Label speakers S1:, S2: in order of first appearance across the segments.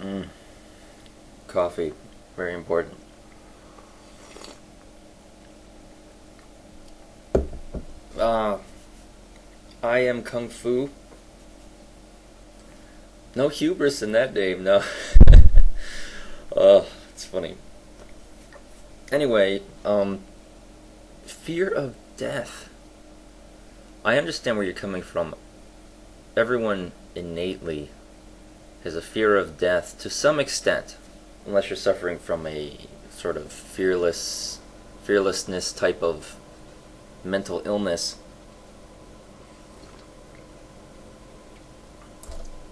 S1: Mm, coffee, very important. Uh, I am Kung Fu. No hubris in that name, no. Oh, it's funny. Anyway, fear of death. I understand where you're coming from. Everyone innately has a fear of death to some extent, unless you're suffering from a sort of fearlessness type of mental illness.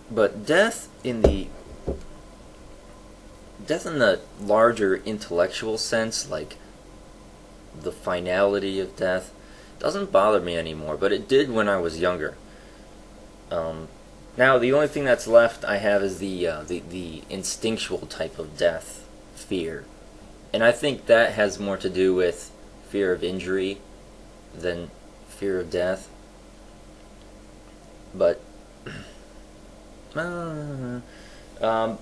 S1: But death in the larger intellectual sense, like the finality of death, doesn't bother me anymore, but it did when I was younger. Now the only thing that's left I have is the instinctual type of death fear, and I think that has more to do with fear of injury than fear of death. But uh, um,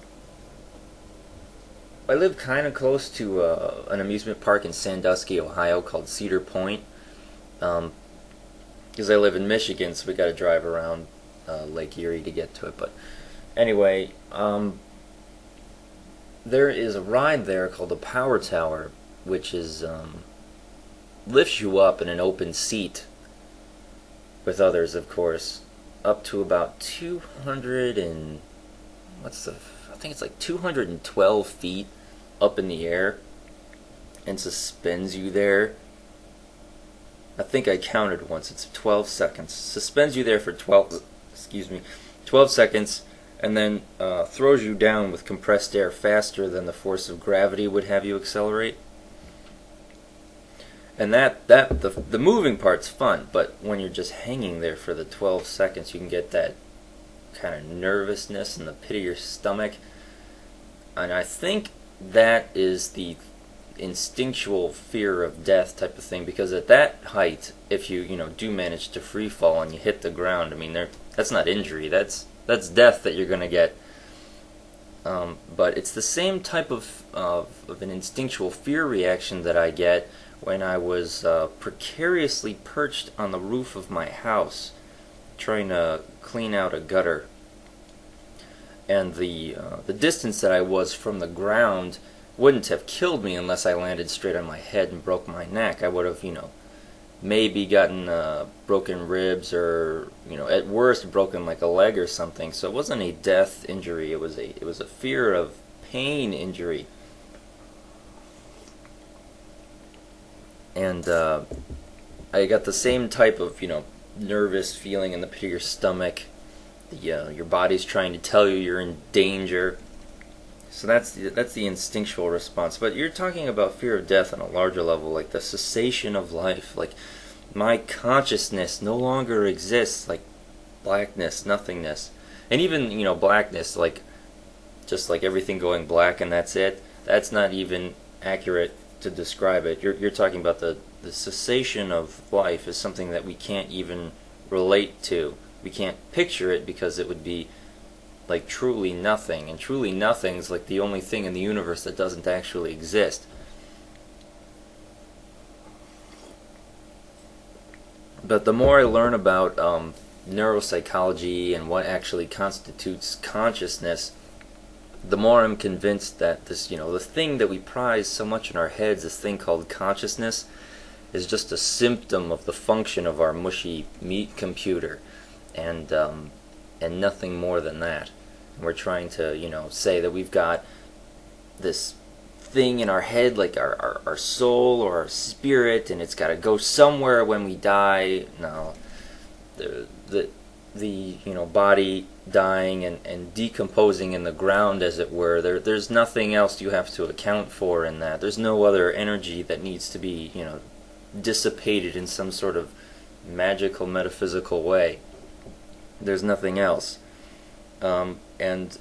S1: I live kind of close to an amusement park in Sandusky, Ohio, called Cedar Point. Because I live in Michigan, so we got to drive around Lake Erie to get to it. But anyway, there is a ride there called the Power Tower, which is lifts you up in an open seat with others, of course, up to about 200 and I think it's like 212 feet up in the air, and suspends you there. I think I counted once. It's 12 seconds. Suspends you there for 12 seconds, and then throws you down with compressed air faster than the force of gravity would have you accelerate. And the moving part's fun, but when you're just hanging there for the 12 seconds, you can get that kind of nervousness in the pit of your stomach. And I think that is the instinctual fear of death type of thing, because at that height, if you do manage to free fall and you hit the ground, I mean, that's not injury, that's death that you're gonna get. But it's the same type of an instinctual fear reaction that I get when I was precariously perched on the roof of my house trying to clean out a gutter. And the distance that I was from the ground wouldn't have killed me unless I landed straight on my head and broke my neck. I would have, maybe gotten broken ribs, or, at worst broken like a leg or something. So it wasn't a death injury. It was a fear of pain injury. And I got the same type of, nervous feeling in the pit of your stomach. Your body's trying to tell you you're in danger. So that's the instinctual response. But you're talking about fear of death on a larger level, like the cessation of life, like my consciousness no longer exists, like blackness, nothingness. And even, blackness, like just like everything going black and that's it. That's not even accurate to describe it. You're talking about the cessation of life is something that we can't even relate to. We can't picture it because it would be like truly nothing, and truly nothing's like the only thing in the universe that doesn't actually exist. But the more I learn about neuropsychology and what actually constitutes consciousness, the more I'm convinced that this, the thing that we prize so much in our heads, this thing called consciousness, is just a symptom of the function of our mushy meat computer, and nothing more than that. And we're trying to, say that we've got this thing in our head, like our soul or our spirit, and it's got to go somewhere when we die. No, the body dying and decomposing in the ground, as it were. There's nothing else you have to account for in that. There's no other energy that needs to be, dissipated in some sort of magical, metaphysical way. There's nothing else. And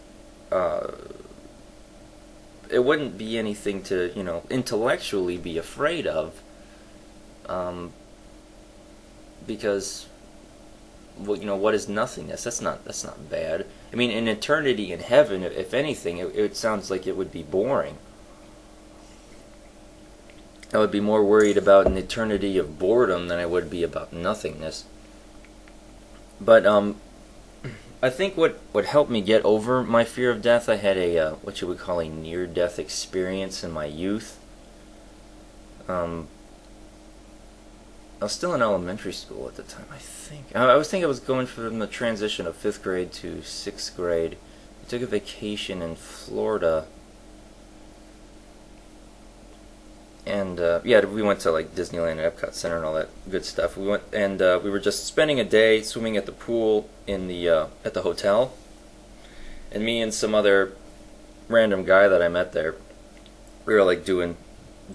S1: it wouldn't be anything to, intellectually be afraid of, because well, what is nothingness? That's not bad. I mean, in eternity in heaven, if anything, it sounds like it would be boring. I would be more worried about an eternity of boredom than I would be about nothingness. But I think what helped me get over my fear of death, I had a what you would call a near-death experience in my youth. I was still in elementary school at the time, I think. I was going from the transition of 5th grade to 6th grade. I took a vacation in Florida. And yeah, we went to like Disneyland and Epcot Center and all that good stuff. We went and we were just spending a day swimming at the pool in the at the hotel. And me and some other random guy that I met there, we were like doing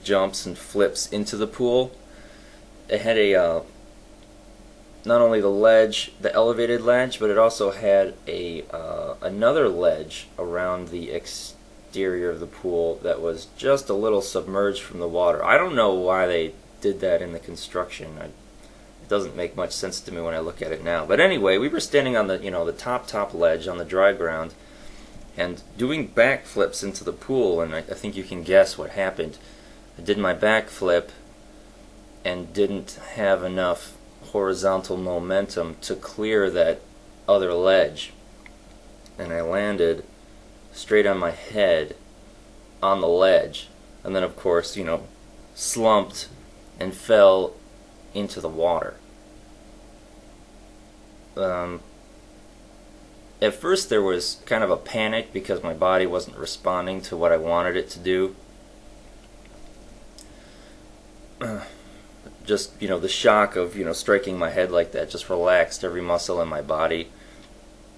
S1: jumps and flips into the pool. It had a not only the ledge, the elevated ledge, but it also had a another ledge around the exterior of the pool that was just a little submerged from the water. I don't know why they did that in the construction. It doesn't make much sense to me when I look at it now. But anyway, we were standing on the the top ledge on the dry ground and doing backflips into the pool, and I think you can guess what happened. I did my backflip and didn't have enough horizontal momentum to clear that other ledge, and I landed straight on my head on the ledge, and then of course slumped and fell into the water. At first there was kind of a panic because my body wasn't responding to what I wanted it to do. Just the shock of striking my head like that just relaxed every muscle in my body.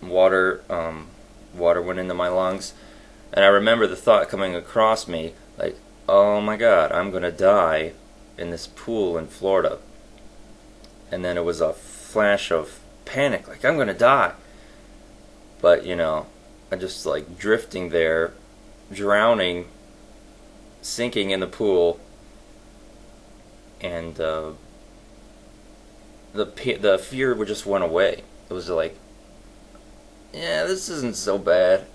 S1: Water went into my lungs, and I remember the thought coming across me like, oh my god, I'm gonna die in this pool in Florida. And then it was a flash of panic, like I'm gonna die. But I'm just like drifting there, drowning, sinking in the pool. And the fear just went away. It was like, yeah, this isn't so bad.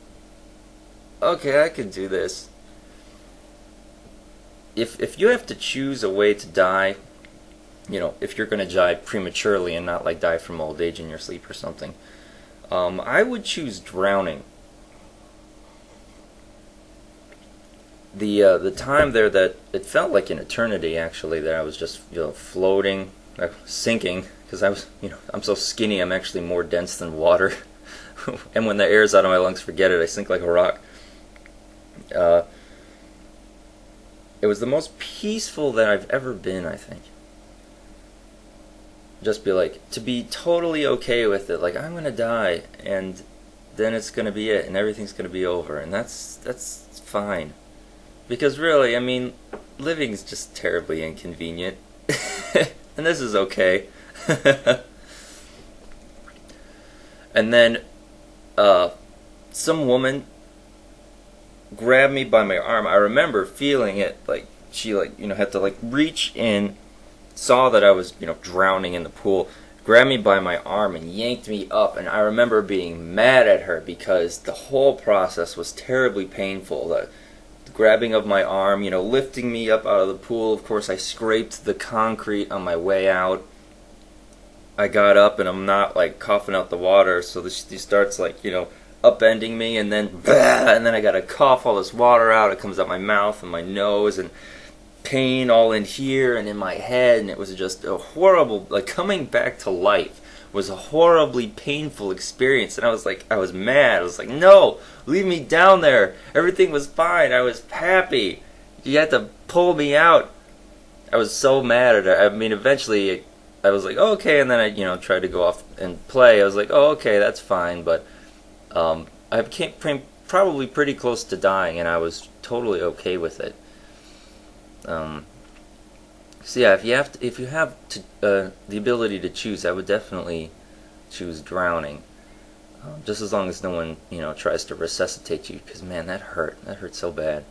S1: Okay, I can do this. If you have to choose a way to die, if you're going to die prematurely and not like die from old age in your sleep or something, I would choose drowning. The time there that it felt like an eternity actually, that I was just floating, sinking, because I was I'm so skinny, I'm actually more dense than water. And when the air's out of my lungs, forget it, I sink like a rock. It was the most peaceful that I've ever been, I think. Just to be totally okay with it, like I'm gonna die, and then it's gonna be it, and everything's gonna be over, and that's fine. Because really, I mean, living's just terribly inconvenient. And this is okay. And then some woman grabbed me by my arm. I remember feeling it, like she had to reach in, saw that I was drowning in the pool, grabbed me by my arm and yanked me up. And I remember being mad at her because the whole process was terribly painful. The grabbing of my arm, lifting me up out of the pool. Of course, I scraped the concrete on my way out. I got up and I'm not coughing out the water, so she starts upending me, and then and then I gotta cough all this water out. It comes out my mouth and my nose, and pain all in here and in my head, and it was just a horrible, coming back to life was a horribly painful experience. And I was mad. I was like, no, leave me down there. Everything was fine. I was happy. You had to pull me out. I was so mad at her. I mean, eventually I was like, oh, okay, and then I tried to go off and play. I was like, oh, okay, that's fine, but I became probably pretty close to dying, and I was totally okay with it. So yeah, if you have the ability to choose, I would definitely choose drowning. Just as long as no one tries to resuscitate you, because man, that hurt so bad.